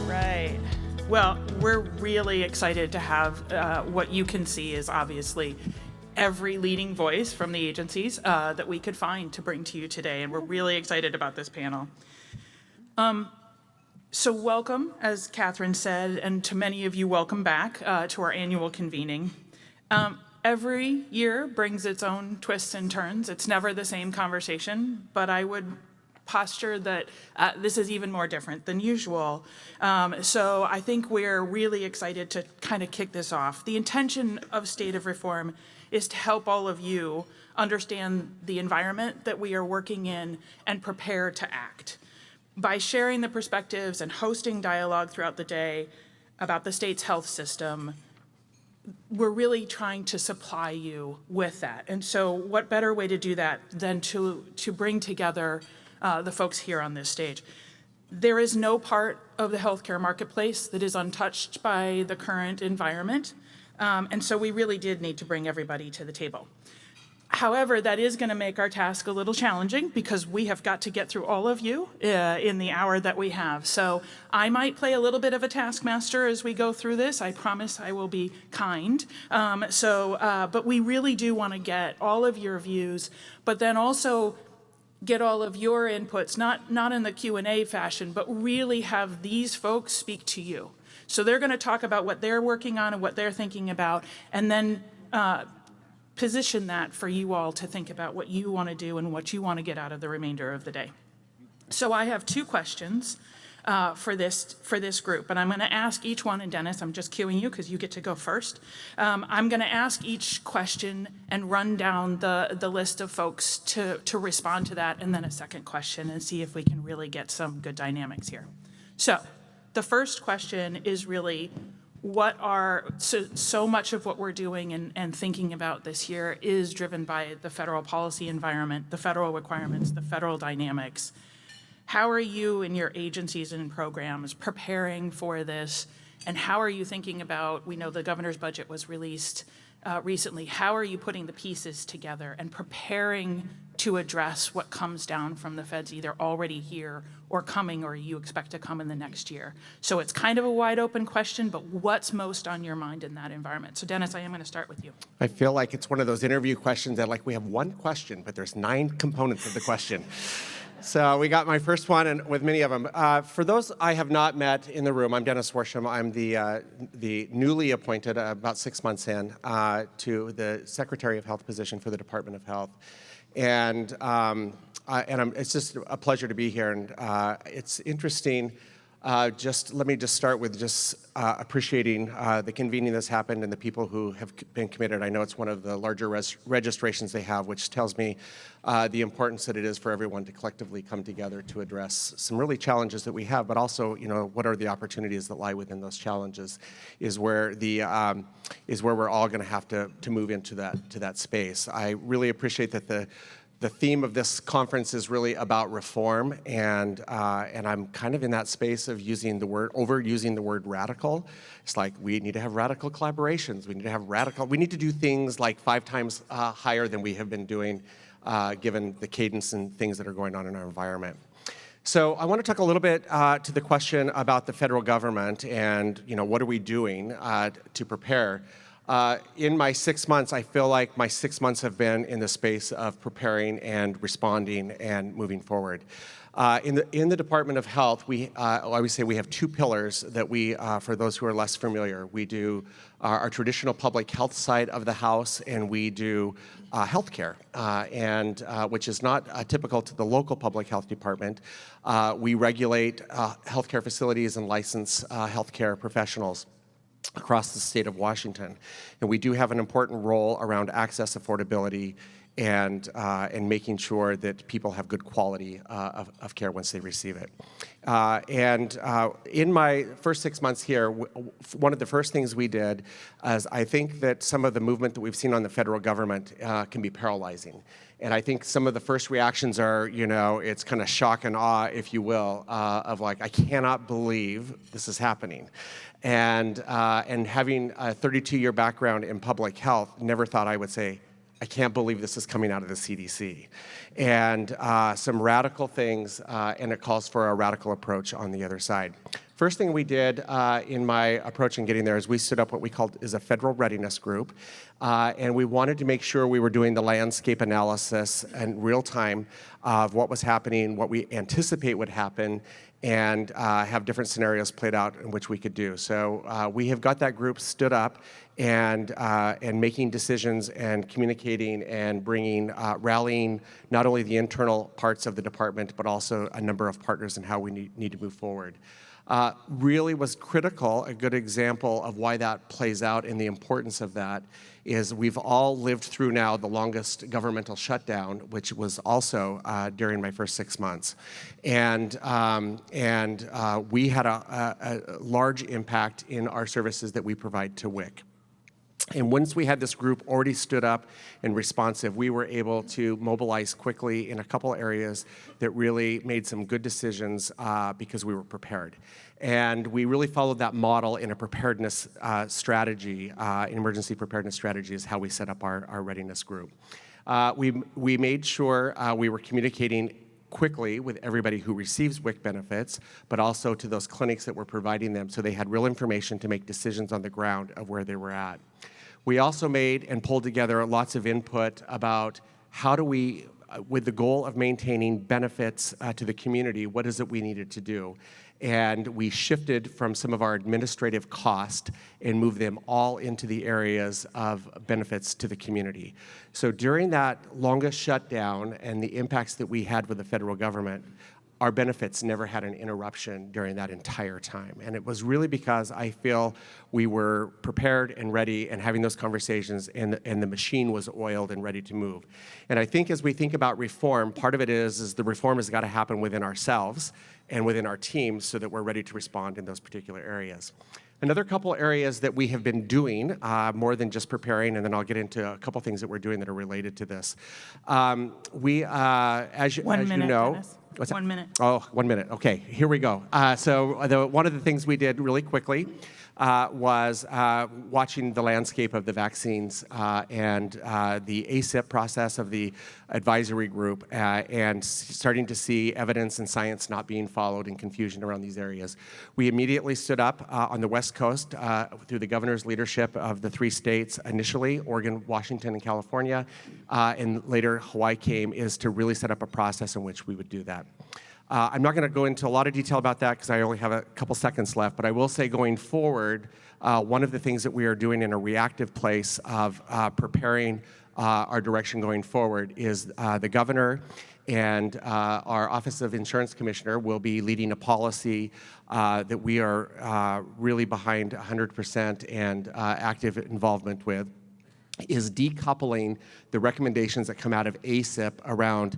right. Well, we're really excited to have what you can see is obviously every leading voice from the agencies that we could find to bring to you today, and we're really excited about this panel. So welcome, as Catherine said, and to many of you, welcome back to our annual convening. Every year brings its own twists and turns. It's never the same conversation, but I would posture that this is even more different than usual. So I think we're really excited to kind of kick this off. The intention of State of Reform is to help all of you understand the environment that we are working in and prepare to act. By sharing the perspectives and hosting dialogue throughout the day about the state's health system, we're really trying to supply you with that. And so what better way to do that than to bring together the folks here on this stage. There is no part of the healthcare marketplace that is untouched by the current environment. And so we really did need to bring everybody to the table. However, that is going to make our task a little challenging because we have got to get through all of you in the hour that we have. So I might play a little bit of a taskmaster as we go through this. I promise I will be kind. But we really do want to get all of your views, but then also get all of your inputs, not in the Q&A fashion, but really have these folks speak to you. So they're going to talk about what they're working on and what they're thinking about, and then position that for you all to think about what you want to do and what you want to get out of the remainder of the day. So I have two questions for this group, and I'm going to ask each one, and Dennis, I'm just cueing you because you get to go first. I'm going to ask each question and run down the list of folks to respond to that, and then a second question, and see if we can really get some good dynamics here. So the first question is really, so much of what we're doing and thinking about this year is driven by the federal policy environment, the federal requirements, the federal dynamics. How are you and your agencies and programs preparing for this? And how are you thinking about, we know the governor's budget was released recently, how are you putting the pieces together and preparing to address what comes down from the feds, either already here or coming, or you expect to come in the next year? So it's kind of a wide open question, but what's most on your mind in that environment? So Dennis, I am going to start with you. I feel like it's one of those interview questions that we have one question, but there's 9 components of the question. So we got my first one, and with many of them. For those I have not met in the room, I'm Dennis Worsham. I'm the newly appointed, about 6 months in, to the Secretary of Health position for the Department of Health. And it's just a pleasure to be here. And it's interesting. Let me start with appreciating the convening that's happened and the people who have been committed. I know it's one of the larger registrations they have, which tells me the importance that it is for everyone to collectively come together to address some really challenges that we have, but also, what are the opportunities that lie within those challenges is where we're all going to have to move into that space. I really appreciate that the theme of this conference is really about reform, and I'm kind of in that space of overusing the word radical. It's like we need to have radical collaborations. We need to do things like 5 times higher than we have been doing, given the cadence and things that are going on in our environment. So I want to talk a little bit to the question about the federal government and what are we doing to prepare. In my 6 months, I feel like my 6 months have been in the space of preparing and responding and moving forward. In the Department of Health, I always say we have 2 pillars that for those who are less familiar, we do our traditional public health side of the house, and we do healthcare, which is not typical to the local public health department. We regulate healthcare facilities and license healthcare professionals across the state of Washington. And we do have an important role around access, affordability, and making sure that people have good quality of care once they receive it. In my first 6 months here, one of the first things we did is I think that some of the movement that we've seen on the federal government can be paralyzing. And I think some of the first reactions are, it's kind of shock and awe, if you will, of I cannot believe this is happening. And having a 32-year background in public health, never thought I would say, I can't believe this is coming out of the CDC. And some radical things, and it calls for a radical approach on the other side. First thing we did in my approach in getting there is we stood up what we called is a federal readiness group, and we wanted to make sure we were doing the landscape analysis in real time of what was happening, what we anticipate would happen, and have different scenarios played out in which we could do. So we have got that group stood up and making decisions and communicating and bringing, rallying not only the internal parts of the department, but also a number of partners in how we need to move forward. Really was critical. A good example of why that plays out and the importance of that is we've all lived through now the longest governmental shutdown, which was also during my first 6 months. And we had a large impact in our services that we provide to WIC. And once we had this group already stood up and responsive, we were able to mobilize quickly in a couple areas that really made some good decisions because we were prepared. And we really followed that model in a preparedness strategy, an emergency preparedness strategy is how we set up our readiness group. We made sure we were communicating quickly with everybody who receives WIC benefits, but also to those clinics that were providing them so they had real information to make decisions on the ground of where they were at. We also made and pulled together lots of input about how do we, with the goal of maintaining benefits to the community, what is it we needed to do? And we shifted from some of our administrative cost and moved them all into the areas of benefits to the community. So during that longest shutdown and the impacts that we had with the federal government, our benefits never had an interruption during that entire time. And it was really because I feel we were prepared and ready and having those conversations and the machine was oiled and ready to move. And I think as we think about reform, part of it is the reform has got to happen within ourselves and within our teams so that we're ready to respond in those particular areas. Another couple areas that we have been doing, more than just preparing, and then I'll get into a couple things that we're doing that are related to this. As you know, Dennis. 1 minute. Oh, 1 minute. Okay, here we go. One of the things we did really quickly was watching the landscape of the vaccines and the ACIP process of the advisory group and starting to see evidence and science not being followed and confusion around these areas. We immediately stood up on the West Coast through the governor's leadership of the 3 states initially, Oregon, Washington, and California, and later Hawaii came, is to really set up a process in which we would do that. I'm not going to go into a lot of detail about that because I only have a couple seconds left, but I will say going forward, one of the things that we are doing in a reactive place of preparing our direction going forward is the governor and our Office of Insurance Commissioner will be leading a policy that we are really behind 100% and active involvement with, is decoupling the recommendations that come out of ACIP around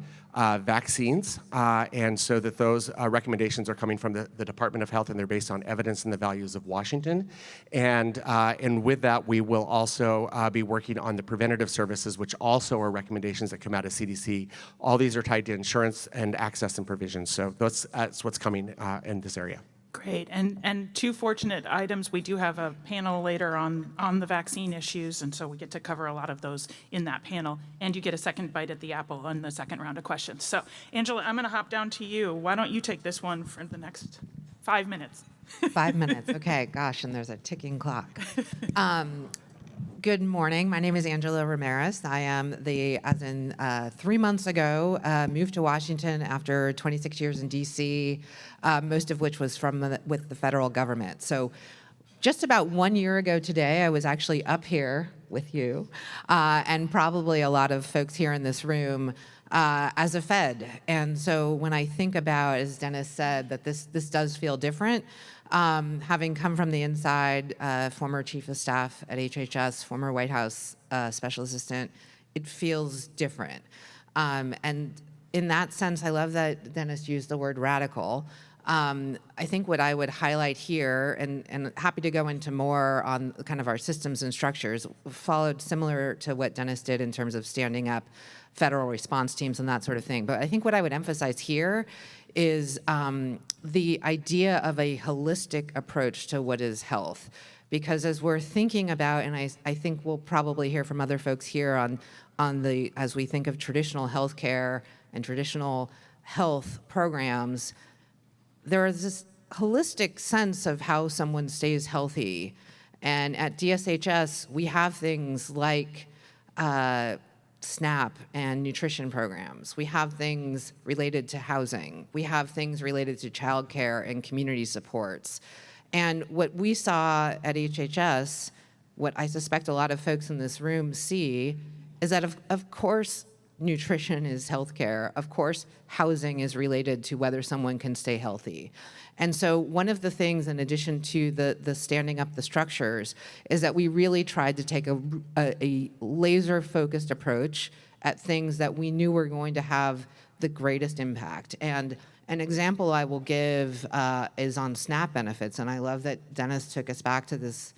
vaccines, and so that those recommendations are coming from the Department of Health and they're based on evidence and the values of Washington. And with that, we will also be working on the preventative services, which also are recommendations that come out of CDC. All these are tied to insurance and access and provision. So that's what's coming in this area. Great, and 2 fortunate items. We do have a panel later on the vaccine issues, and so we get to cover a lot of those in that panel. And you get a second bite at the apple on the second round of questions. So, Angela, I'm going to hop down to you. Why don't you take this one for the next 5 minutes? 5 minutes, okay, gosh, and there's a ticking clock. Good morning. My name is Angela Ramirez. I am 3 months ago, moved to Washington after 26 years in D.C., most of which was with the federal government. So just about 1 year ago today, I was actually up here with you, and probably a lot of folks here in this room, as a Fed. And so when I think about, as Dennis said, that this does feel different, having come from the inside, former chief of staff at HHS, former White House special assistant, it feels different. And in that sense, I love that Dennis used the word radical. I think what I would highlight here, and happy to go into more on kind of our systems and structures, followed similar to what Dennis did in terms of standing up federal response teams and that sort of thing. But I think what I would emphasize here is the idea of a holistic approach to what is health. Because as we're thinking about, and I think we'll probably hear from other folks here as we think of traditional healthcare and traditional health programs, there is this holistic sense of how someone stays healthy. And at DSHS, we have things like SNAP and nutrition programs. We have things related to housing. We have things related to childcare and community supports. And what we saw at HHS, what I suspect a lot of folks in this room see, is that of course nutrition is healthcare. Of course, housing is related to whether someone can stay healthy. And so one of the things, in addition to the standing up the structures, is that we really tried to take a laser-focused approach at things that we knew were going to have the greatest impact. And an example I will give is on SNAP benefits, and I love that Dennis took us back to this,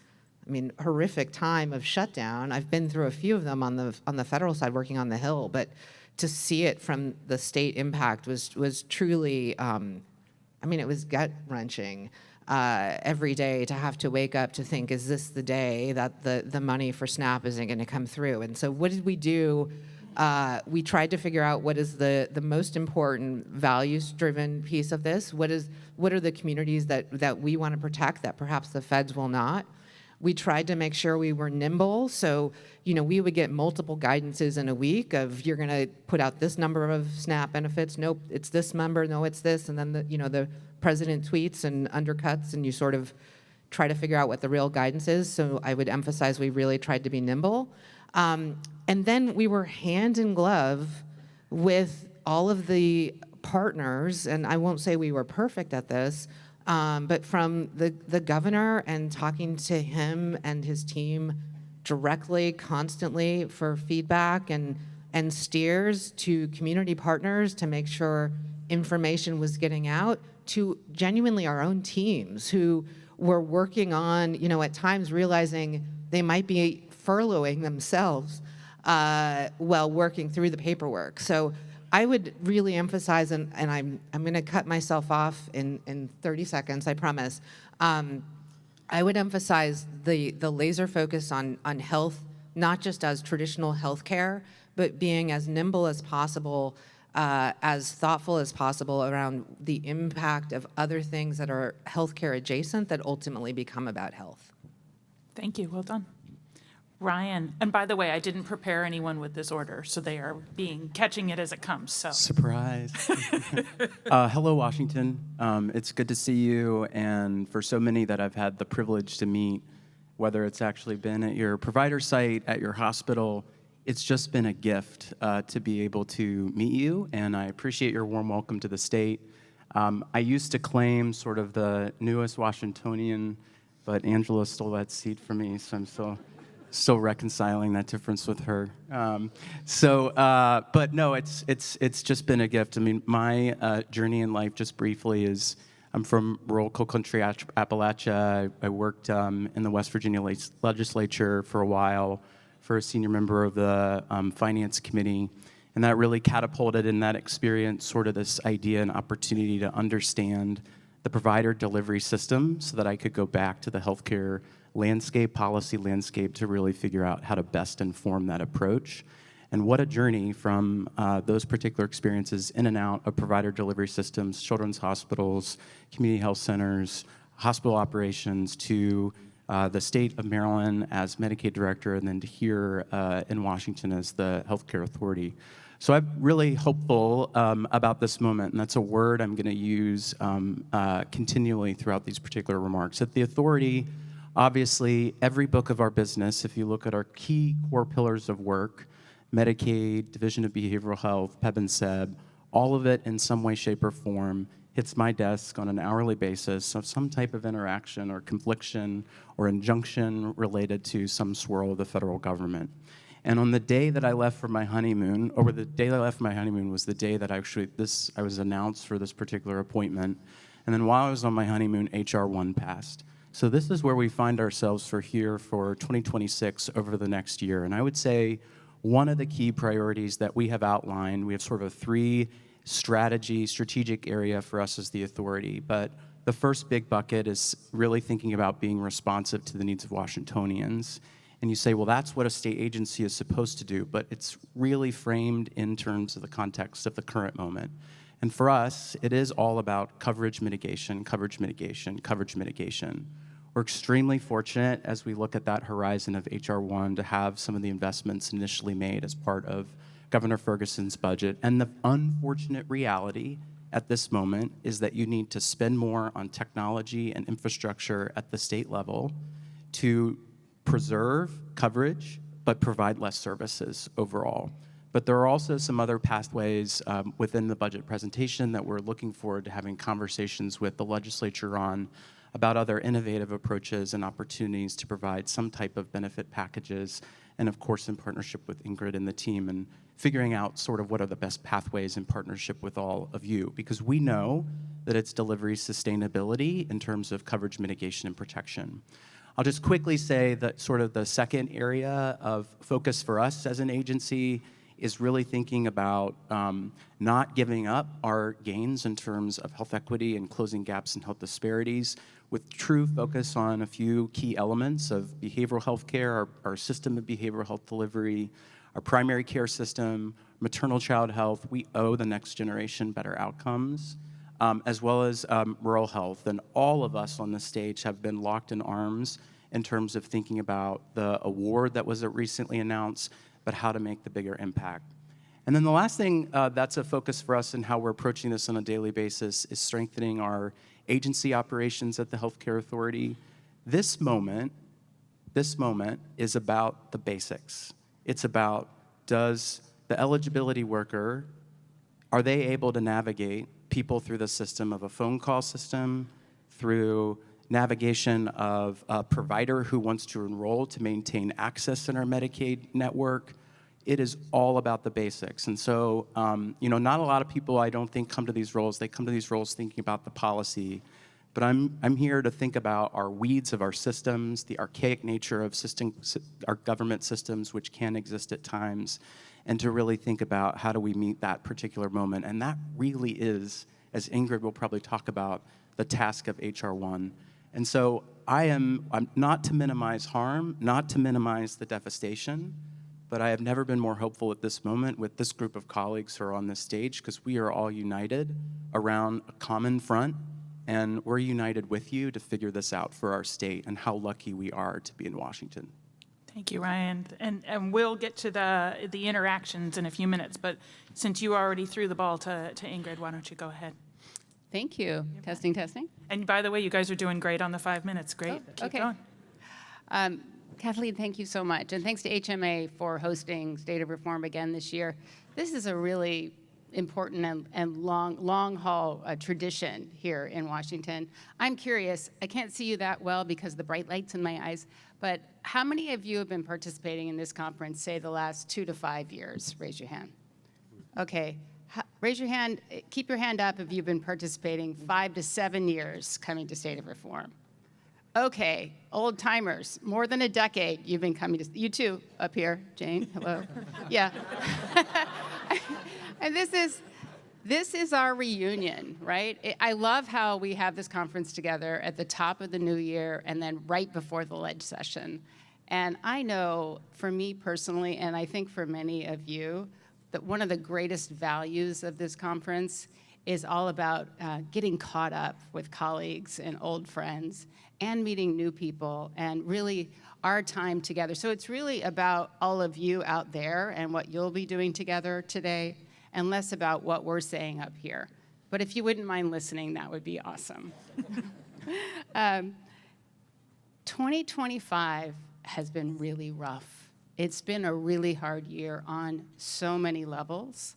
horrific time of shutdown. I've been through a few of them on the federal side, working on the Hill, but to see it from the state impact was truly, it was gut-wrenching every day to have to wake up to think, is this the day that the money for SNAP isn't going to come through? And so what did we do? We tried to figure out what is the most important values-driven piece of this. What are the communities that we want to protect that perhaps the feds will not? We tried to make sure we were nimble, so we would get multiple guidances in a week of, you're going to put out this number of SNAP benefits. Nope, it's this number. No, it's this. And then the president tweets and undercuts, and you sort of try to figure out what the real guidance is. So I would emphasize we really tried to be nimble. And then we were hand in glove with all of the partners, and I won't say we were perfect at this, but from the governor and talking to him and his team directly, constantly for feedback and steers, to community partners to make sure information was getting out, to genuinely our own teams who were working on, at times realizing they might be furloughing themselves while working through the paperwork. So I would really emphasize, and I'm going to cut myself off in 30 seconds, I promise. I would emphasize the laser focus on health, not just as traditional healthcare, but being as nimble as possible, as thoughtful as possible around the impact of other things that are healthcare adjacent that ultimately become about health. Thank you. Well done. Ryan, and by the way, I didn't prepare anyone with this order, so they are catching it as it comes. So surprise. Hello, Washington. It's good to see you, and for so many that I've had the privilege to meet, whether it's actually been at your provider site, at your hospital, it's just been a gift to be able to meet you, and I appreciate your warm welcome to the state. I used to claim sort of the newest Washingtonian, but Angela stole that seat from me, so I'm still reconciling that difference with her. But no, it's just been a gift. My journey in life, just briefly, is I'm from rural coal country Appalachia. I worked in the West Virginia legislature for a while for a senior member of the finance committee. And that really catapulted in that experience sort of this idea and opportunity to understand the provider delivery system so that I could go back to the healthcare landscape, policy landscape, to really figure out how to best inform that approach. And what a journey from those particular experiences in and out of provider delivery systems, children's hospitals, community health centers, hospital operations, to the state of Maryland as Medicaid director, and then to here in Washington as the healthcare authority. So I'm really hopeful about this moment, and that's a word I'm going to use continually throughout these particular remarks. At the authority, obviously, every book of our business, if you look at our key core pillars of work, Medicaid, Division of Behavioral Health, PEB and SEB, all of it in some way, shape, or form hits my desk on an hourly basis of some type of interaction or confliction or injunction related to some swirl of the federal government. And on the day that I left for my honeymoon, or the day that I left for my honeymoon was the day that I was announced for this particular appointment. And then while I was on my honeymoon, HR 1 passed. So this is where we find ourselves for 2026 over the next year. And I would say one of the key priorities that we have outlined, we have sort of a strategic area for us as the authority. But the first big bucket is really thinking about being responsive to the needs of Washingtonians. And you say, well, that's what a state agency is supposed to do, but it's really framed in terms of the context of the current moment. And for us, it is all about coverage mitigation, coverage mitigation, coverage mitigation. We're extremely fortunate as we look at that horizon of HR 1 to have some of the investments initially made as part of Governor Ferguson's budget. And the unfortunate reality at this moment is that you need to spend more on technology and infrastructure at the state level to preserve coverage, but provide less services overall. But there are also some other pathways within the budget presentation that we're looking forward to having conversations with the legislature on about other innovative approaches and opportunities to provide some type of benefit packages, and of course in partnership with Ingrid and the team, and figuring out sort of what are the best pathways in partnership with all of you, because we know that it's delivery sustainability in terms of coverage mitigation and protection. I'll just quickly say that sort of the second area of focus for us as an agency is really thinking about not giving up our gains in terms of health equity and closing gaps in health disparities, with true focus on a few key elements of behavioral health care, our system of behavioral health delivery, our primary care system, maternal child health. We owe the next generation better outcomes, as well as rural health. And all of us on this stage have been locked in arms in terms of thinking about the award that was recently announced, but how to make the bigger impact. And then the last thing that's a focus for us and how we're approaching this on a daily basis is strengthening our agency operations at the Healthcare Authority. This moment is about the basics. It's about, does the eligibility worker, are they able to navigate people through the system of a phone call system, through navigation of a provider who wants to enroll to maintain access in our Medicaid network? It is all about the basics. And so, not a lot of people, I don't think, come to these roles. They come to these roles thinking about the policy. But I'm here to think about our weeds of our systems, the archaic nature of our government systems, which can exist at times, and to really think about how do we meet that particular moment. And that really is, as Ingrid will probably talk about, the task of HR 1. And so I'm not to minimize harm, not to minimize the devastation, but I have never been more hopeful at this moment with this group of colleagues who are on this stage, because we are all united around a common front, and we're united with you to figure this out for our state, and how lucky we are to be in Washington. Thank you, Ryan. And we'll get to the interactions in a few minutes, but since you already threw the ball to Ingrid, why don't you go ahead? Thank you. Testing, testing. And by the way, you guys are doing great on the 5 minutes. Great. Oh, Keep okay. going. Kathleen, thank you so much. And thanks to HMA for hosting State of Reform again this year. This is a really important and long haul tradition here in Washington. I'm curious, I can't see you that well because of the bright lights in my eyes, but how many of you have been participating in this conference, say, the last 2 to 5 years? Raise your hand. Okay. Raise your hand, keep your hand up if you've been participating 5 to 7 years coming to State of Reform. Okay, old timers, more than a decade you've been coming to, you too, up here, Jane, hello. Yeah. And this is our reunion, right? I love how we have this conference together at the top of the new year and then right before the ledge session. And I know for me personally, and I think for many of you, that one of the greatest values of this conference is all about getting caught up with colleagues and old friends and meeting new people and really our time together. So it's really about all of you out there and what you'll be doing together today, and less about what we're saying up here. But if you wouldn't mind listening, that would be awesome. 2025 has been really rough. It's been a really hard year on so many levels.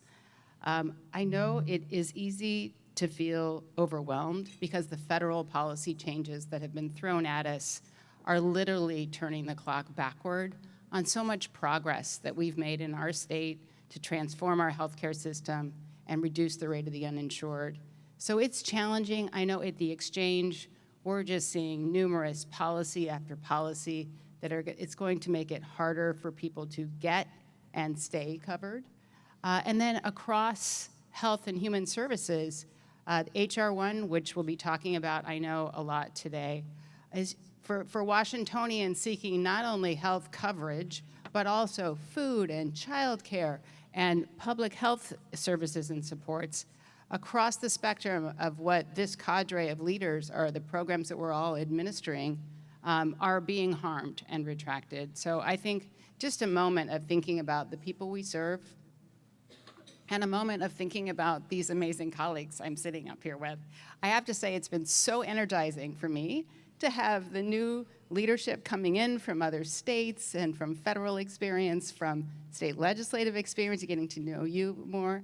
I know it is easy to feel overwhelmed because the federal policy changes that have been thrown at us are literally turning the clock backward on so much progress that we've made in our state to transform our healthcare system and reduce the rate of the uninsured. So it's challenging. I know at the exchange, we're just seeing numerous policy after policy that it's going to make it harder for people to get and stay covered. And then across health and human services, HR 1, which we'll be talking about, I know, a lot today, is for Washingtonians seeking not only health coverage, but also food and childcare and public health services and supports. across the spectrum of what this cadre of leaders or the programs that we're all administering are being harmed and retracted. So I think just a moment of thinking about the people we serve and a moment of thinking about these amazing colleagues I'm sitting up here with. I have to say it's been so energizing for me to have the new leadership coming in from other states and from federal experience, from state legislative experience, getting to know you more,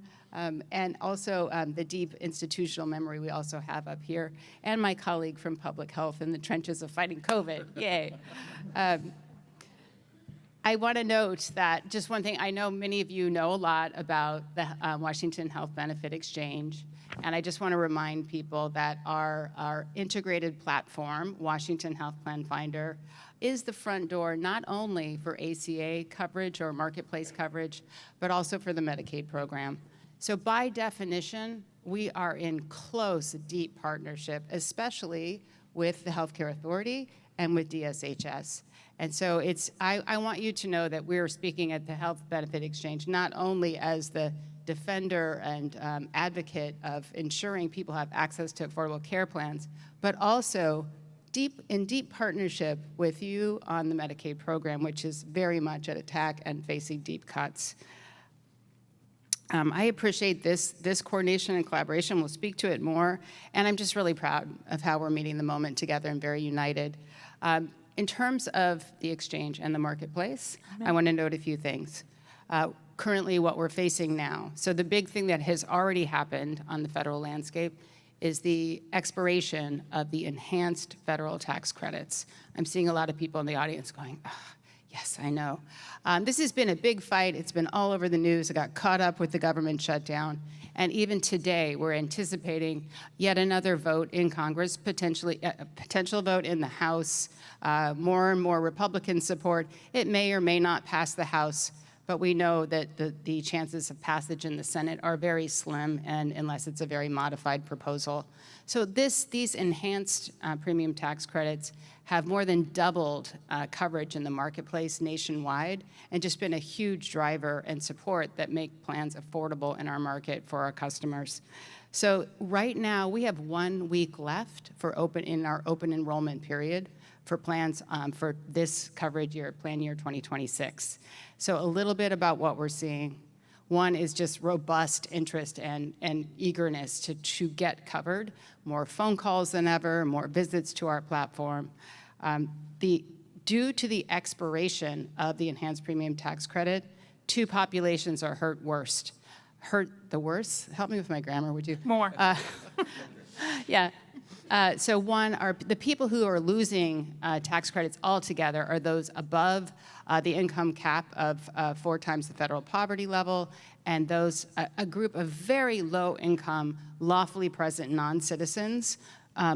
and also the deep institutional memory we also have up here, and my colleague from public health in the trenches of fighting COVID. Yay. I want to note that just one thing, I know many of you know a lot about the Washington Health Benefit Exchange, and I just want to remind people that our integrated platform, Washington Health Plan Finder, is the front door not only for ACA coverage or marketplace coverage, but also for the Medicaid program. So by definition, we are in close, deep partnership, especially with the Healthcare Authority and with DSHS. And so I want you to know that we're speaking at the Health Benefit Exchange not only as the defender and advocate of ensuring people have access to affordable care plans, but also in deep partnership with you on the Medicaid program, which is very much at attack and facing deep cuts. I appreciate this coordination and collaboration. We'll speak to it more, and I'm just really proud of how we're meeting the moment together and very united. In terms of the exchange and the marketplace, I want to note a few things. Currently, what we're facing now, so the big thing that has already happened on the federal landscape is the expiration of the enhanced federal tax credits. I'm seeing a lot of people in the audience going, yes, I know. This has been a big fight. It's been all over the news. It got caught up with the government shutdown. And even today, we're anticipating yet another vote in Congress, potentially a potential vote in the House, more and more Republican support. It may or may not pass the House, but we know that the chances of passage in the Senate are very slim, and unless it's a very modified proposal. So these enhanced premium tax credits have more than doubled coverage in the marketplace nationwide, and just been a huge driver and support that make plans affordable in our market for our customers. So right now, we have 1 week left in our open enrollment period for plans for this coverage year, plan year 2026. So a little bit about what we're seeing. One is just robust interest and eagerness to get covered, more phone calls than ever, more visits to our platform. Due to the expiration of the enhanced premium tax credit, 2 populations are hurt the worst? Help me with my grammar, would you? More. Yeah. So one are the people who are losing tax credits altogether are those above the income cap of 4 times the federal poverty level, and those a group of very low income, lawfully present non-citizens,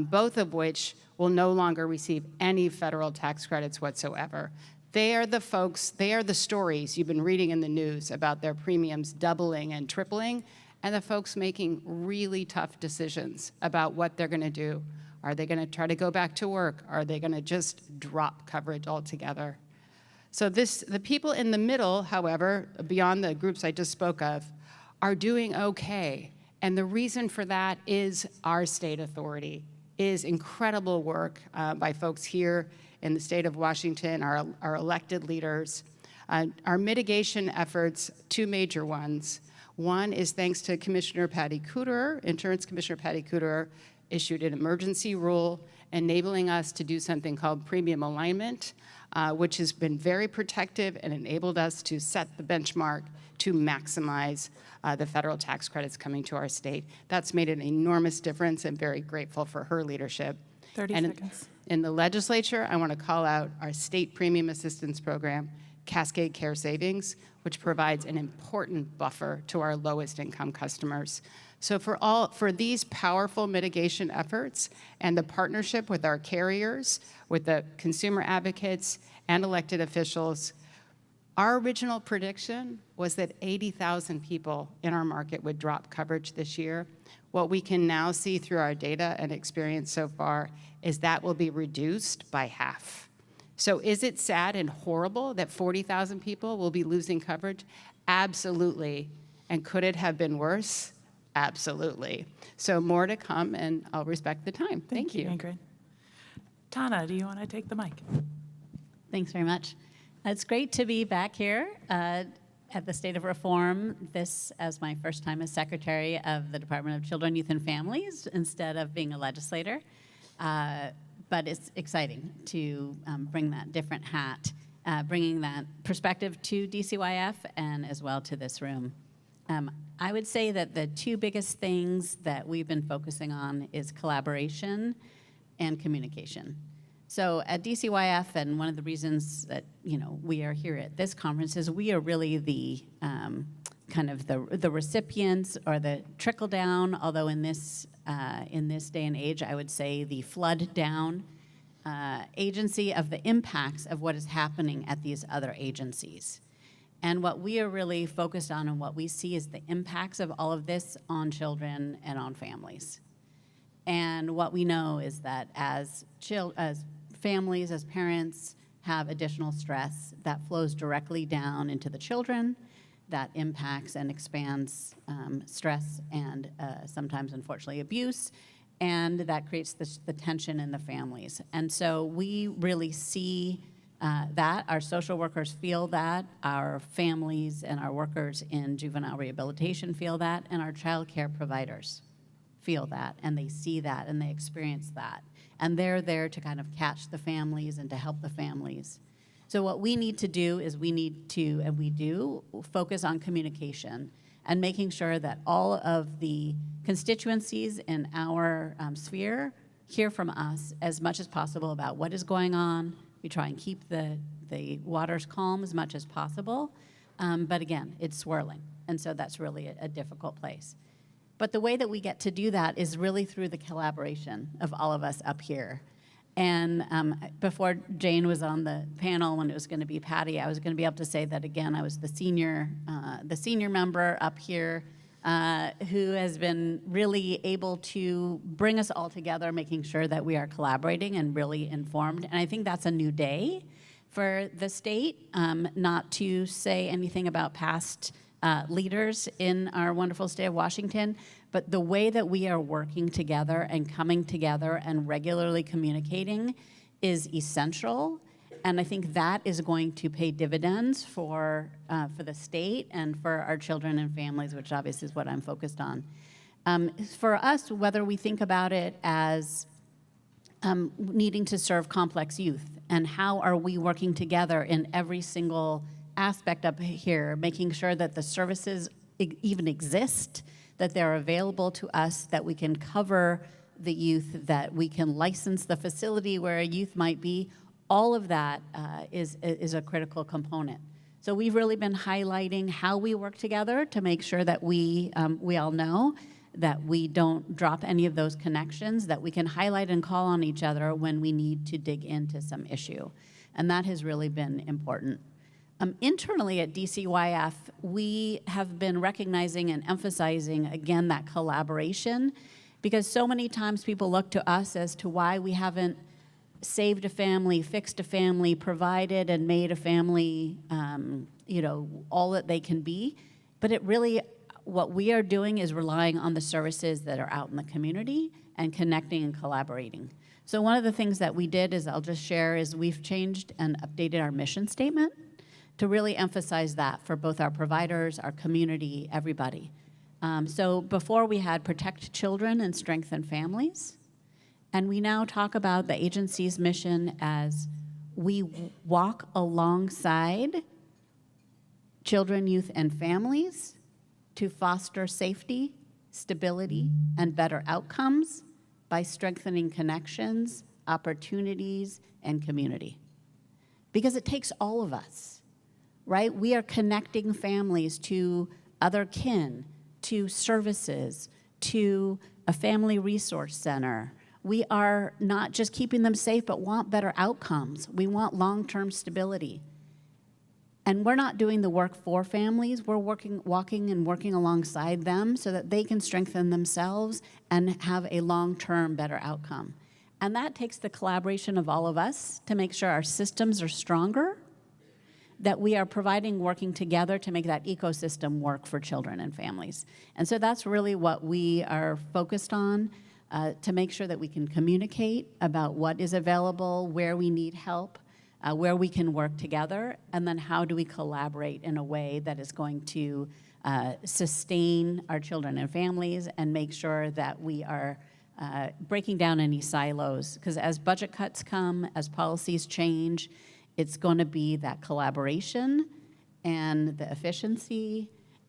both of which will no longer receive any federal tax credits whatsoever. They are the folks, they are the stories you've been reading in the news about their premiums doubling and tripling, and the folks making really tough decisions about what they're going to do. Are they going to try to go back to work? Are they going to just drop coverage altogether? So the people in the middle, however, beyond the groups I just spoke of, are doing okay. And the reason for that is our state authority, is incredible work by folks here in the state of Washington, our elected leaders. Our mitigation efforts, 2 major ones. One is thanks to Commissioner Patty Cooterer, Insurance Commissioner Patty Cooterer, issued an emergency rule enabling us to do something called premium alignment, which has been very protective and enabled us to set the benchmark to maximize the federal tax credits coming to our state. That's made an enormous difference, and very grateful for her leadership. 30 and seconds. In the legislature, I want to call out our state premium assistance program, Cascade Care Savings, which provides an important buffer to our lowest income customers. So for these powerful mitigation efforts and the partnership with our carriers, with the consumer advocates and elected officials, our original prediction was that 80,000 people in our market would drop coverage this year. What we can now see through our data and experience so far is that will be reduced by half. So is it sad and horrible that 40,000 people will be losing coverage? Absolutely. And could it have been worse? Absolutely. So more to come, and I'll respect the time. Thank you. Ingrid. Tana, do you want to take the mic? Thanks very much. It's great to be back here at the State of Reform, this as my first time as Secretary of the Department of Children, Youth, and Families instead of being a legislator. But it's exciting to bring that different hat, bringing that perspective to DCYF and as well to this room. I would say that the two biggest things that we've been focusing on is collaboration and communication. So at DCYF, and one of the reasons that we are here at this conference is we are really the kind of the recipients or the trickle down. Although in this day and age, I would say the flood down agency of the impacts of what is happening at these other agencies. And what we are really focused on and what we see is the impacts of all of this on children and on families. And what we know is that as families, as parents have additional stress, that flows directly down into the children, that impacts and expands stress and sometimes, unfortunately, abuse, and that creates the tension in the families. And so we really see that. Our social workers feel that, our families and our workers in juvenile rehabilitation feel that, and our child care providers feel that, and they see that, and they experience that. And they're there to kind of catch the families and to help the families. So what we need to do is we need to, and we do, focus on communication and making sure that all of the constituencies in our sphere hear from us as much as possible about what is going on. We try and keep the waters calm as much as possible. But again, it's swirling. And so that's really a difficult place. But the way that we get to do that is really through the collaboration of all of us up here. And before Jane was on the panel, when it was going to be Patty, I was going to be able to say that again. I was the senior member up here who has been really able to bring us all together, making sure that we are collaborating and really informed. And I think that's a new day for the state. Not to say anything about past leaders in our wonderful state of Washington, but the way that we are working together and coming together and regularly communicating is essential. And I think that is going to pay dividends for the state and for our children and families, which obviously is what I'm focused on. For us, whether we think about it as needing to serve complex youth and how are we working together in every single aspect up here, making sure that the services even exist, that they're available to us, that we can cover the youth, that we can license the facility where a youth might be. All of that is a critical component. So we've really been highlighting how we work together to make sure that we all know that we don't drop any of those connections, that we can highlight and call on each other when we need to dig into some issue. And that has really been important. Internally at DCYF, we have been recognizing and emphasizing, again, that collaboration, because so many times people look to us as to why we haven't saved a family, fixed a family, provided and made a family, all that they can be. But it really, what we are doing is relying on the services that are out in the community and connecting and collaborating. So one of the things that we did is, I'll just share, is we've changed and updated our mission statement to really emphasize that for both our providers, our community, everybody. So before we had protect children and strengthen families, and we now talk about the agency's mission as we walk alongside children, youth, and families to foster safety, stability, and better outcomes by strengthening connections, opportunities, and community. Because it takes all of us. Right? We are connecting families to other kin, to services, to a family resource center. We are not just keeping them safe, but want better outcomes. We want long-term stability. And we're not doing the work for families. We're walking and working alongside them so that they can strengthen themselves and have a long-term better outcome. And that takes the collaboration of all of us to make sure our systems are stronger, that we are providing working together to make that ecosystem work for children and families. And so that's really what we are focused on, to make sure that we can communicate about what is available, where we need help, where we can work together, and then how do we collaborate in a way that is going to sustain our children and families and make sure that we are breaking down any silos. Because as budget cuts come, as policies change, it's going to be that collaboration and the efficiency,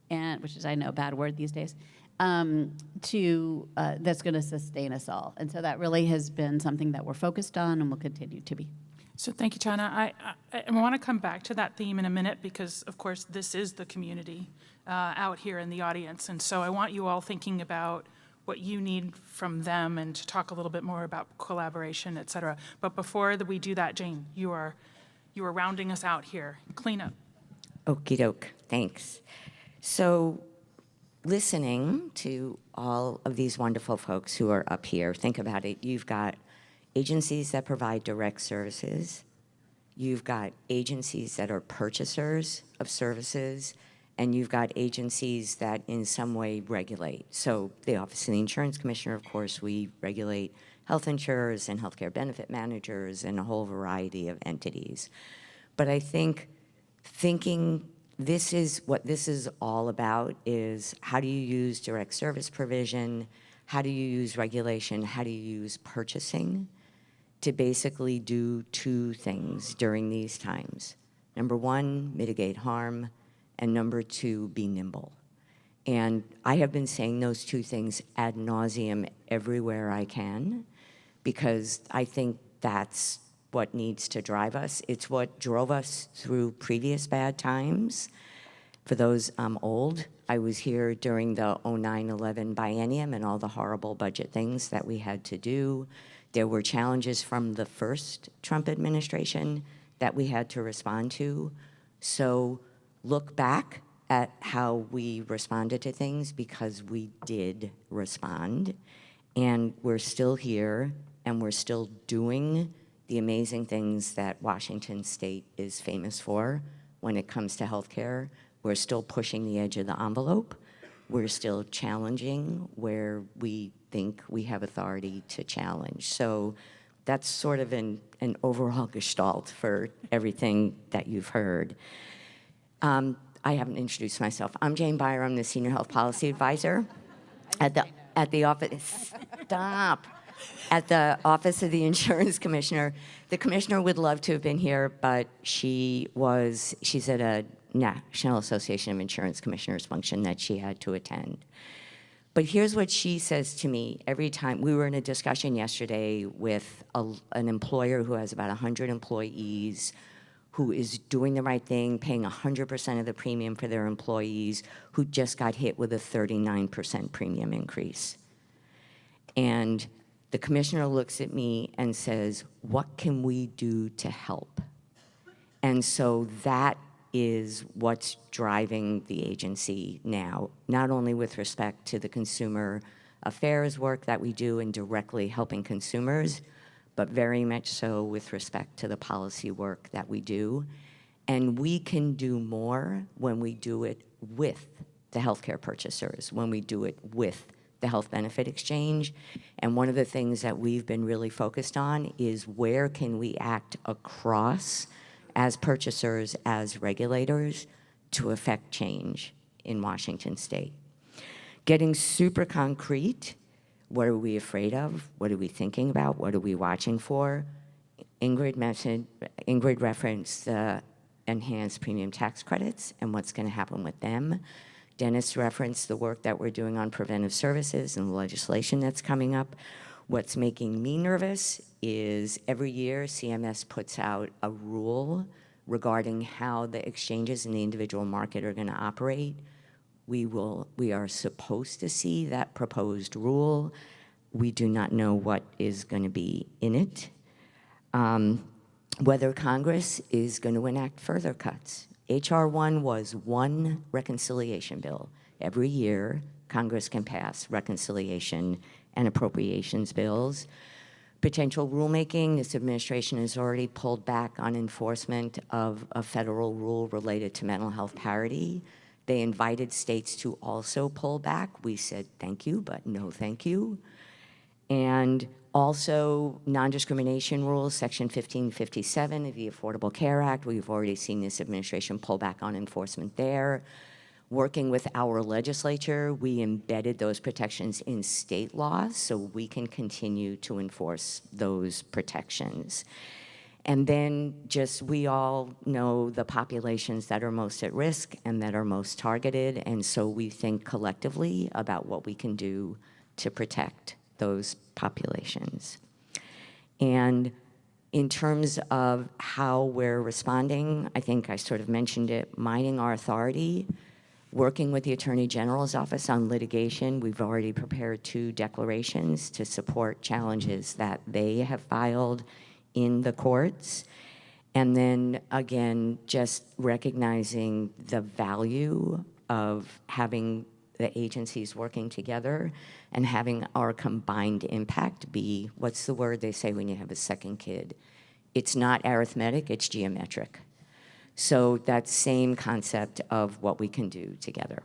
and which is, I know, a bad word these days, that's going to sustain us all. And so that really has been something that we're focused on and will continue to be. So thank you, China. I want to come back to that theme in a minute because, of course, this is the community out here in the audience. And so I want you all thinking about what you need from them and to talk a little bit more about collaboration, et cetera. But before we do that, Jane, you are rounding us out here. Clean up. Okie doke, thanks. So listening to all of these wonderful folks who are up here, think about it. You've got agencies that provide direct services. You've got agencies that are purchasers of services, and you've got agencies that in some way regulate. So the Office of the Insurance Commissioner, of course, we regulate health insurers and healthcare benefit managers and a whole variety of entities. But I think thinking this is what this is all about is how do you use direct service provision, how do you use regulation, how do you use purchasing to basically do two things during these times. Number one, mitigate harm, and number two, be nimble. And I have been saying those two things ad nauseum everywhere I can because I think that's what needs to drive us. It's what drove us through previous bad times. For those old, I was here during the 09-11 biennium and all the horrible budget things that we had to do. There were challenges from the first Trump administration that we had to respond to. So look back at how we responded to things because we did respond. And we're still here and we're still doing the amazing things that Washington State is famous for when it comes to healthcare. We're still pushing the edge of the envelope. We're still challenging where we think we have authority to challenge. So that's sort of an overall gestalt for everything that you've heard. I haven't introduced myself. I'm Jane Beyer. I'm the Senior Health Policy Advisor at the office. Stop. At the Office of the Insurance Commissioner. The commissioner would love to have been here, but she's at a National Association of Insurance Commissioners function that she had to attend. But here's what she says to me every time. We were in a discussion yesterday with an employer who has about 100 employees, who is doing the right thing, paying 100% of the premium for their employees, who just got hit with a 39% premium increase. And the commissioner looks at me and says, what can we do to help? And so that is what's driving the agency now, not only with respect to the consumer affairs work that we do in directly helping consumers, but very much so with respect to the policy work that we do. And we can do more when we do it with the healthcare purchasers, when we do it with the health benefit exchange. And one of the things that we've been really focused on is where can we act across as purchasers, as regulators, to affect change in Washington State. Getting super concrete, what are we afraid of? What are we thinking about? What are we watching for? Ingrid referenced the enhanced premium tax credits and what's going to happen with them. Dennis referenced the work that we're doing on preventive services and the legislation that's coming up. What's making me nervous is every year CMS puts out a rule regarding how the exchanges in the individual market are going to operate. We are supposed to see that proposed rule. We do not know what is going to be in it. Whether Congress is going to enact further cuts. H.R. 1 was one reconciliation bill. Every year, Congress can pass reconciliation and appropriations bills. Potential rulemaking, this administration has already pulled back on enforcement of a federal rule related to mental health parity. They invited states to also pull back. We said thank you, but no thank you. And also non-discrimination rules, Section 1557 of the Affordable Care Act. We've already seen this administration pull back on enforcement there. Working with our legislature, we embedded those protections in state laws so we can continue to enforce those protections. And then just we all know the populations that are most at risk and that are most targeted, and so we think collectively about what we can do to protect those populations. And in terms of how we're responding, I think I sort of mentioned it, minding our authority, working with the Attorney General's office on litigation. We've already prepared 2 declarations to support challenges that they have filed in the courts. And then again, just recognizing the value of having the agencies working together and having our combined impact be, what's the word they say when you have a second kid? It's not arithmetic, it's geometric. So that same concept of what we can do together.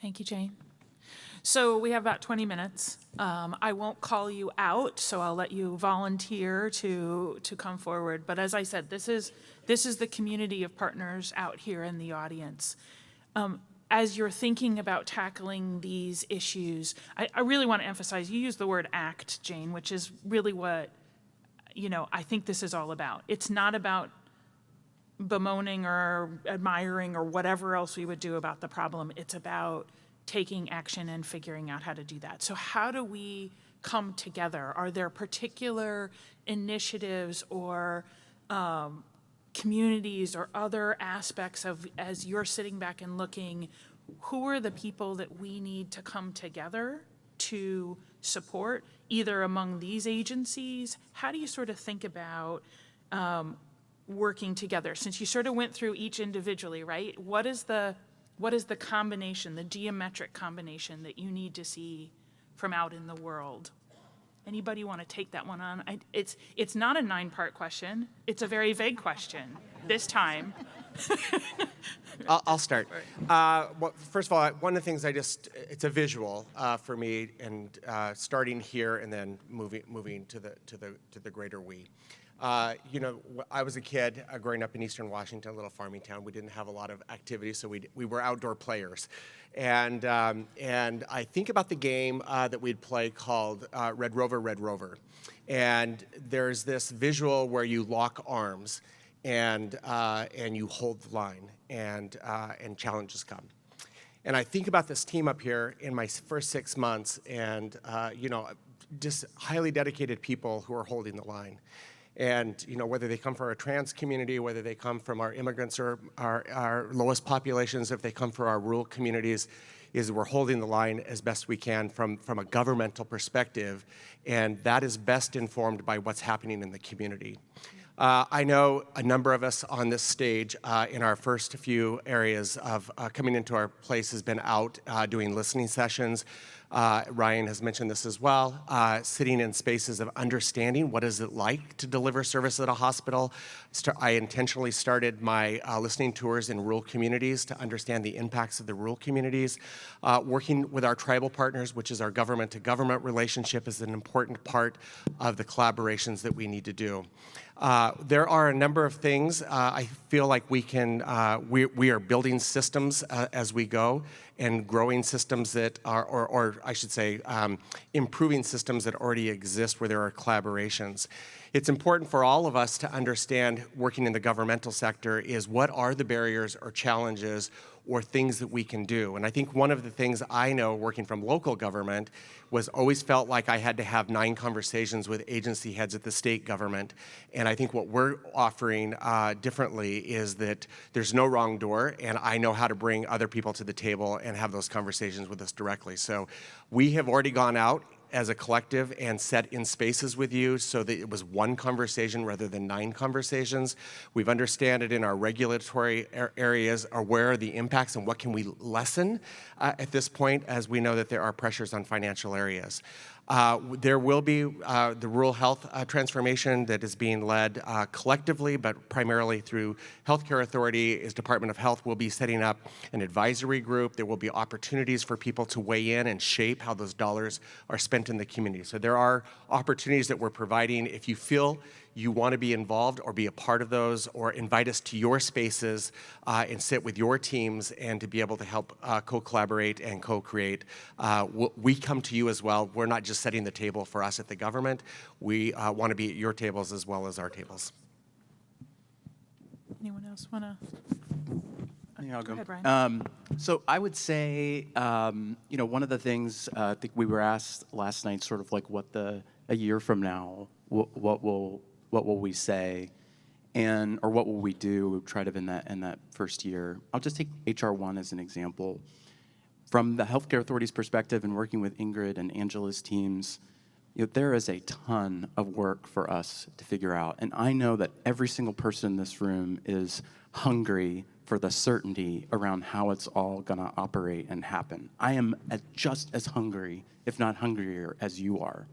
Thank you, Jane. So we have about 20 minutes. I won't call you out, so I'll let you volunteer to come forward. But as I said, this is the community of partners out here in the audience. As you're thinking about tackling these issues, I really want to emphasize, you use the word act, Jane, which is really what, I think this is all about. It's not about bemoaning or admiring or whatever else we would do about the problem. It's about taking action and figuring out how to do that. So how do we come together? Are there particular initiatives or communities or other aspects of, as you're sitting back and looking, who are the people that we need to come together to support, either among these agencies? How do you sort of think about working together? Since you sort of went through each individually, right? What is the combination, the geometric combination that you need to see from out in the world? Anybody want to take that one on? It's not a 9-part question. It's a very vague question this time. I'll start. Well, first of all, one of the things it's a visual for me, and starting here and then moving to the greater we. I was a kid growing up in Eastern Washington, a little farming town. We didn't have a lot of activity, so we were outdoor players. And I think about the game that we'd play called Red Rover, Red Rover. And there's this visual where you lock arms and you hold the line, and challenges come. And I think about this team up here in my first 6 months, and just highly dedicated people who are holding the line. And whether they come from our trans community, whether they come from our immigrants or our lowest populations, if they come from our rural communities, is we're holding the line as best we can from a governmental perspective, and that is best informed by what's happening in the community. I know a number of us on this stage in our first few areas of coming into our place has been out doing listening sessions. Ryan has mentioned this as well, sitting in spaces of understanding what is it like to deliver service at a hospital. I intentionally started my listening tours in rural communities to understand the impacts of the rural communities. Working with our tribal partners, which is our government-to-government relationship, is an important part of the collaborations that we need to do. There are a number of things I feel like we are building systems as we go, and growing systems that are, or I should say, improving systems that already exist where there are collaborations. It's important for all of us to understand, working in the governmental sector, is what are the barriers or challenges or things that we can do. And I think one of the things I know working from local government was always felt like I had to have 9 conversations with agency heads at the state government. And I think what we're offering differently is that there's no wrong door, and I know how to bring other people to the table and have those conversations with us directly. So we have already gone out as a collective and set in spaces with you so that it was one conversation rather than 9 conversations. We've understood it in our regulatory areas are where are the impacts and what can we lessen at this point, as we know that there are pressures on financial areas. There will be the rural health transformation that is being led collectively, but primarily through Healthcare Authority. As Department of Health will be setting up an advisory group. There will be opportunities for people to weigh in and shape how those dollars are spent in the community. So there are opportunities that we're providing. If you feel you want to be involved or be a part of those, or invite us to your spaces and sit with your teams and to be able to help co-collaborate and co-create, we come to you as well. We're not just setting the table for us at the government. We want to be at your tables as well as our tables. Anyone else want to? Yeah, I'll Go go. ahead, Brian. So I would say, one of the things I think we were asked last night, sort of like a year from now, what will we say, or what will we do? Try to in that first year. I'll just take HR1 as an example. From the Healthcare Authority's perspective, and working with Ingrid and Angela's teams, there is a ton of work for us to figure out. And I know that every single person in this room is hungry for the certainty around how it's all going to operate and happen. I am just as hungry, if not hungrier, as you are.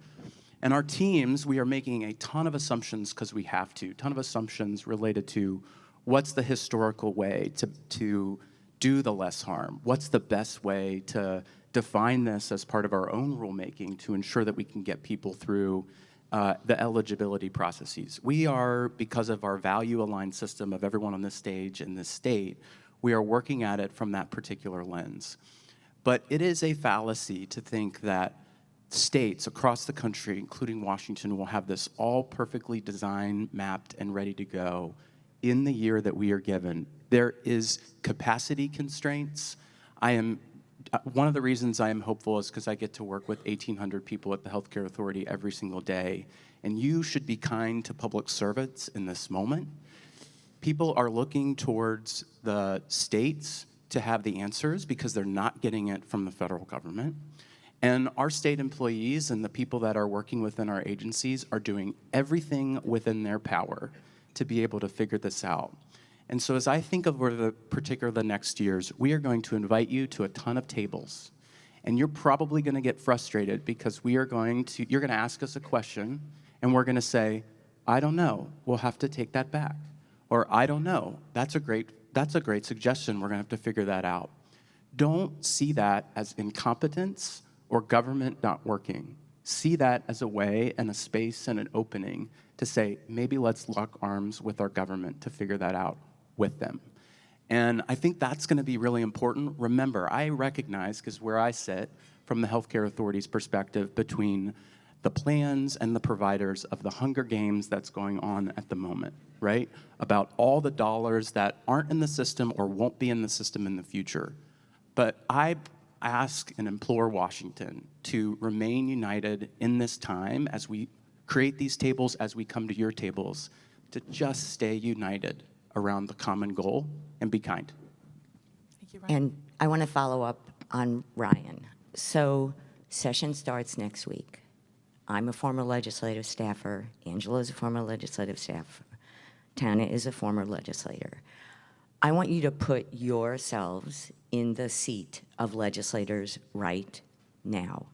And our teams, we are making a ton of assumptions because we have to, ton of assumptions related to what's the historical way to do the less harm? What's the best way to define this as part of our own rulemaking to ensure that we can get people through the eligibility processes? We are, because of our value-aligned system of everyone on this stage in this state, we are working at it from that particular lens. But it is a fallacy to think that states across the country, including Washington, will have this all perfectly designed, mapped, and ready to go in the year that we are given. There is capacity constraints. One of the reasons I am hopeful is because I get to work with 1,800 people at the Healthcare Authority every single day, and you should be kind to public servants in this moment. People are looking towards the states to have the answers because they're not getting it from the federal government. And our state employees and the people that are working within our agencies are doing everything within their power to be able to figure this out. And so as I think of the next years, we are going to invite you to a ton of tables. And you're probably going to get frustrated because you're going to ask us a question and we're going to say, I don't know, we'll have to take that back. Or I don't know, that's a great suggestion, we're going to have to figure that out. Don't see that as incompetence or government not working. See that as a way and a space and an opening to say, maybe let's lock arms with our government to figure that out with them. And I think that's going to be really important. Remember, I recognize, because where I sit from the Healthcare Authority's perspective, between the plans and the providers of the Hunger Games that's going on at the moment, right? About all the dollars that aren't in the system or won't be in the system in the future. But I ask and implore Washington to remain united in this time as we create these tables, as we come to your tables, to just stay united around the common goal and be kind. Thank you, Brian. And I want to follow up on Ryan. So session starts next week. I'm a former legislative staffer. Angela is a former legislative staffer. Tana is a former legislator. I want you to put yourselves in the seat of legislators right now.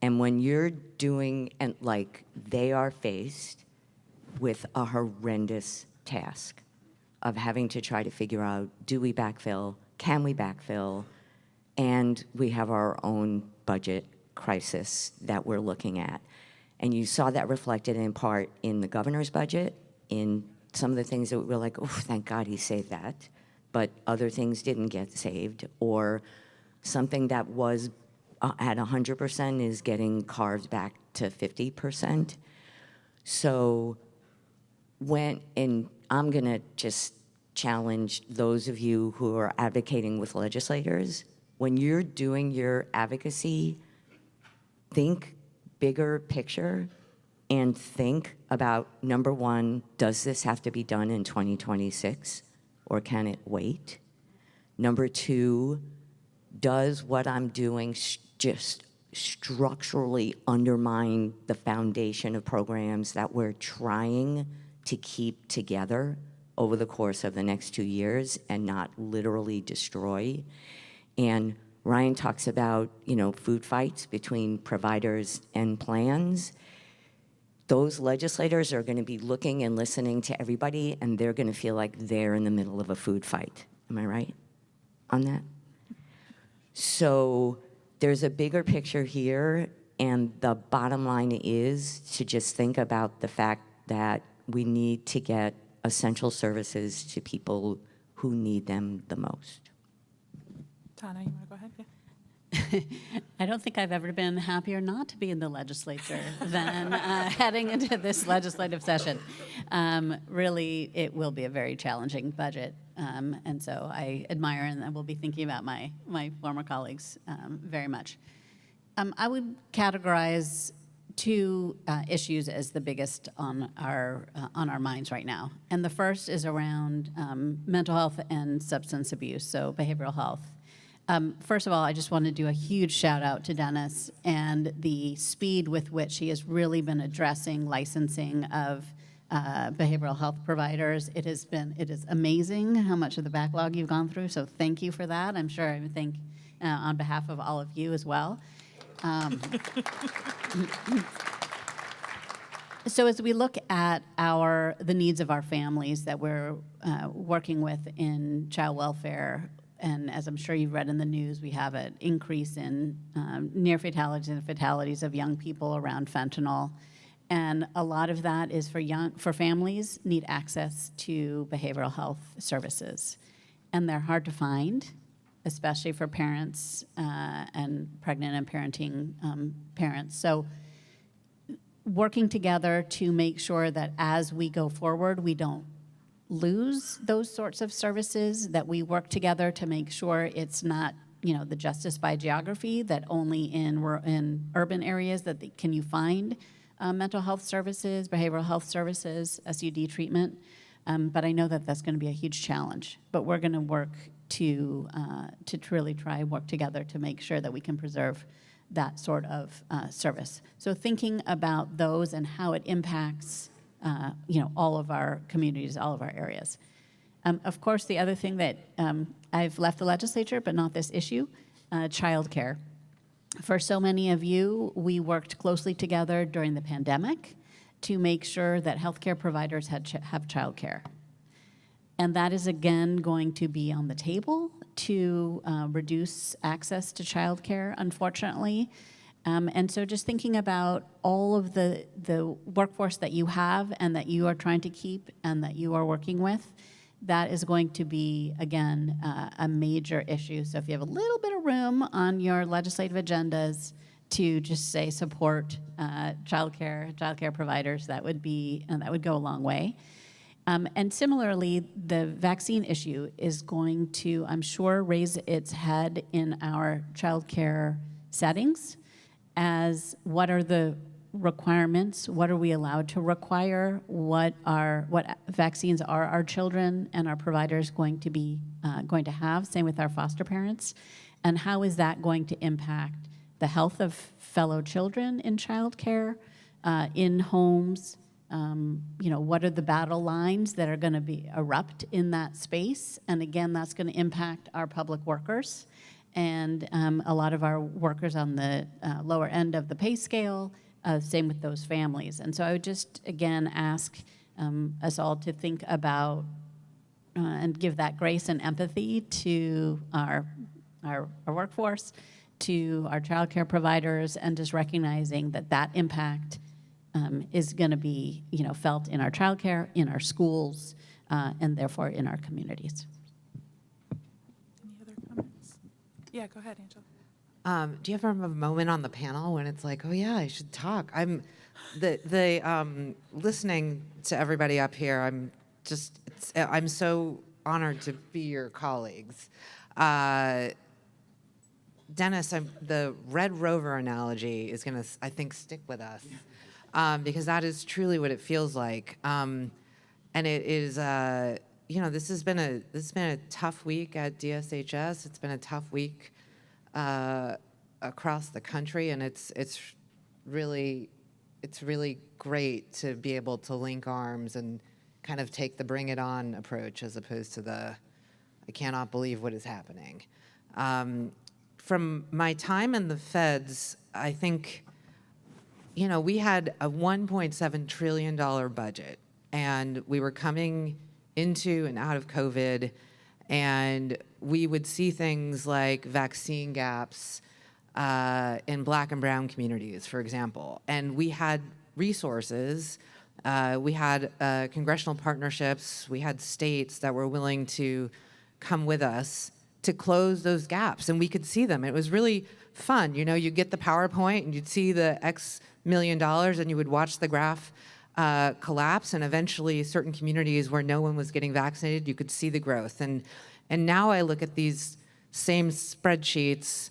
And when you're doing, and like they are faced with a horrendous task of having to try to figure out, do we backfill, can we backfill, and we have our own budget crisis that we're looking at. And you saw that reflected in part in the governor's budget, in some of the things that we were like, oh, thank God he saved that, but other things didn't get saved, or something that was at 100% is getting carved back to 50%. So and I'm gonna just challenge those of you who are advocating with legislators, when you're doing your advocacy, think bigger picture and think about, number one, does this have to be done in 2026 or can it wait? Number two, does what I'm doing just structurally undermine the foundation of programs that we're trying to keep together over the course of the next 2 years and not literally destroy? And Ryan talks about, food fights between providers and plans. Those legislators are going to be looking and listening to everybody, and they're going to feel like they're in the middle of a food fight. Am I right on that? So there's a bigger picture here, and the bottom line is to just think about the fact that we need to get essential services to people who need them the most. Tana, you want to go ahead? Yeah. I don't think I've ever been happier not to be in the legislature than heading into this legislative session. Really, it will be a very challenging budget, and so I admire and I will be thinking about my former colleagues very much. I would categorize two issues as the biggest on our minds right now, and the first is around mental health and substance abuse, so behavioral health. First of all, I just want to do a huge shout out to Dennis and the speed with which he has really been addressing licensing of behavioral health providers. It is amazing how much of the backlog you've gone through, so thank you for that. I'm sure I would think on behalf of all of you as well. So as we look at the needs of our families that we're working with in child welfare, and as I'm sure you've read in the news, we have an increase in near fatalities and fatalities of young people around fentanyl. And a lot of that is for families need access to behavioral health services. And they're hard to find, especially for parents and pregnant and parenting parents. So working together to make sure that as we go forward, we don't lose those sorts of services, that we work together to make sure it's not, the justice by geography, that only in urban areas can you find mental health services, behavioral health services, SUD treatment. But I know that that's going to be a huge challenge. But we're going to work to really try and work together to make sure that we can preserve that sort of service. So thinking about those and how it impacts all of our communities, all of our areas. Of course, the other thing that I've left the legislature, but not this issue, childcare. For so many of you, we worked closely together during the pandemic to make sure that healthcare providers have childcare. And that is, again, going to be on the table to reduce access to childcare, unfortunately. And so just thinking about all of the workforce that you have and that you are trying to keep and that you are working with, that is going to be, again, a major issue. So if you have a little bit of room on your legislative agendas to just say support childcare providers, that would go a long way. And similarly, the vaccine issue is going to, I'm sure, raise its head in our childcare settings. As what are the requirements? What are we allowed to require? What vaccines are our children and our providers going to have? Same with our foster parents, and how is that going to impact the health of fellow children in childcare, in homes? What are the battle lines that are going to erupt in that space? And again, that's going to impact our public workers. And a lot of our workers on the lower end of the pay scale, same with those families. And so I would just, again, ask us all to think about and give that grace and empathy to our workforce, to our childcare providers, and just recognizing that impact is going to be felt in our childcare, in our schools, and therefore in our communities. Any other comments? Yeah, go ahead, Angela. Do you ever have a moment on the panel when it's like, oh yeah, I should talk? I'm listening to everybody up here. I'm so honored to be your colleagues. Dennis, the Red Rover analogy is going to, I think, stick with us because that is truly what it feels like. And it is, this has been a tough week at DSHS. It's been a tough week across the country, and it's really great to be able to link arms and kind of take the bring it on approach as opposed to the I cannot believe what is happening. from my time in the feds, I think, we had a $1.7 trillion budget, and we were coming into and out of COVID, and we would see things like vaccine gaps in Black and brown communities, for example. And we had resources, we had congressional partnerships, we had states that were willing to come with us to close those gaps, and we could see them. It was really fun. You'd get the PowerPoint and you'd see the X million dollars and you would watch the graph collapse, and eventually certain communities where no one was getting vaccinated, you could see the growth. And now I look at these same spreadsheets,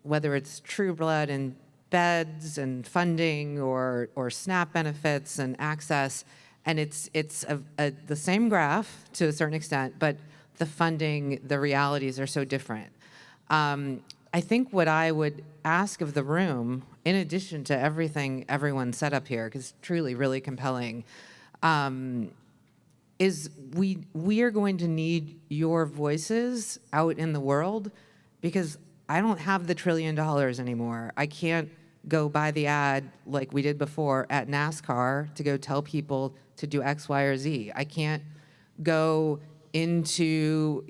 whether it's True Blood and beds and funding or SNAP benefits and access, and it's the same graph to a certain extent, but the funding, the realities are so different. I think what I would ask of the room, in addition to everything everyone said up here, because truly really compelling, is we are going to need your voices out in the world, because I don't have the $1 trillion anymore. I can't go buy the ad like we did before at NASCAR to go tell people to do X, Y, or Z. I can't go into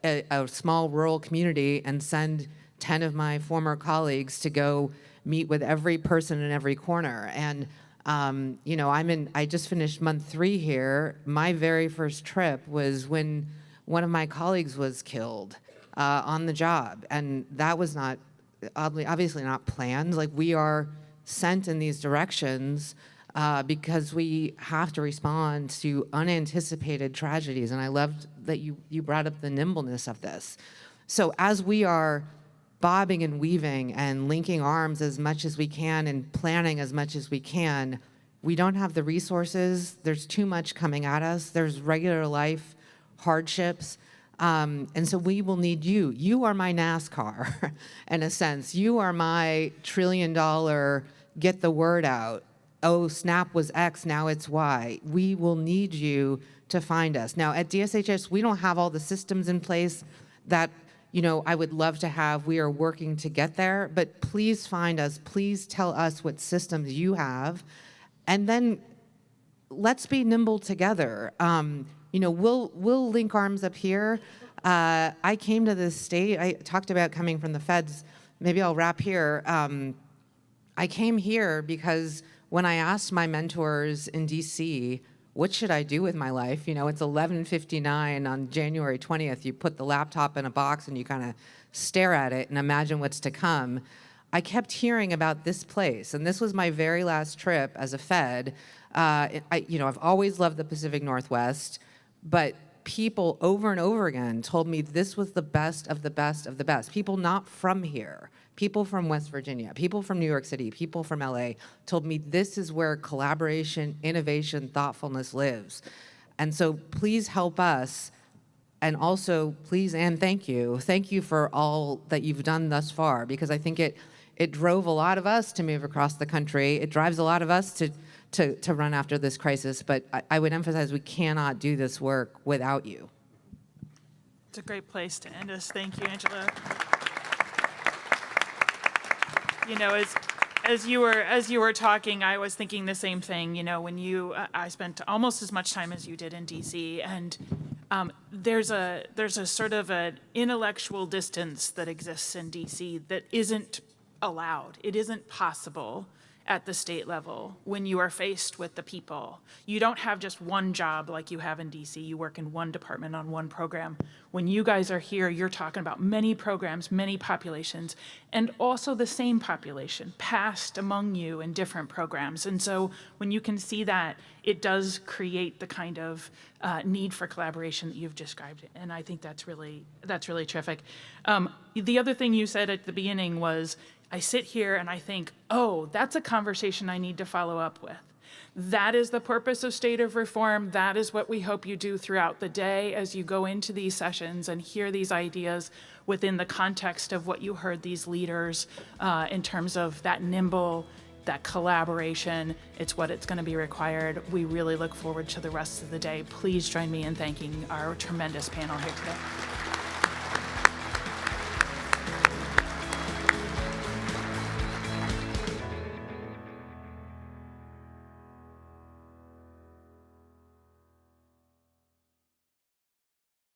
a small rural community and send 10 of my former colleagues to go meet with every person in every corner. And I just finished month 3 here. My very first trip was when one of my colleagues was killed on the job, and that was not obviously not planned. Like, we are sent in these directions because we have to respond to unanticipated tragedies. And I loved that you brought up the nimbleness of this. So as we are bobbing and weaving and linking arms as much as we can and planning as much as we can, we don't have the resources. There's too much coming at us. There's regular life hardships. And so we will need you. You are my NASCAR, in a sense. You are my $1 trillion get the word out. Oh, SNAP was X, now it's Y. We will need you to find us. Now, at DSHS, we don't have all the systems in place that I would love to have. We are working to get there, but please find us. Please tell us what systems you have, and then let's be nimble together. We'll link arms up here. I came to this state. I talked about coming from the feds. Maybe I'll wrap here. I came here because when I asked my mentors in DC, what should I do with my life? It's 11:59 on January 20th. You put the laptop in a box and you kind of stare at it and imagine what's to come. I kept hearing about this place, and this was my very last trip as a Fed. I've always loved the Pacific Northwest, but people over and over again told me this was the best of the best of the best. People not from here, people from West Virginia, people from New York City, people from LA told me this is where collaboration, innovation, thoughtfulness lives. And so please help us. And also, please and thank you. Thank you for all that you've done thus far, because I think it drove a lot of us to move across the country. It drives a lot of us to run after this crisis, but I would emphasize we cannot do this work without you. It's a great place to end us. Thank you, Angela. As you were talking, I was thinking the same thing. I spent almost as much time as you did in DC, and there's a sort of an intellectual distance that exists in DC that isn't allowed. It isn't possible at the state level when you are faced with the people. You don't have just one job like you have in DC. You work in one department on one program. When you guys are here, you're talking about many programs, many populations, and also the same population passed among you in different programs. And so when you can see that, it does create the kind of need for collaboration that you've described. And I think that's really terrific. The other thing you said at the beginning was, I sit here and I think, oh, that's a conversation I need to follow up with. That is the purpose of State of Reform. That is what we hope you do throughout the day as you go into these sessions and hear these ideas within the context of what you heard these leaders in terms of that nimble, that collaboration. It's what it's going to be required. We really look forward to the rest of the day. Please join me in thanking our tremendous panel here today.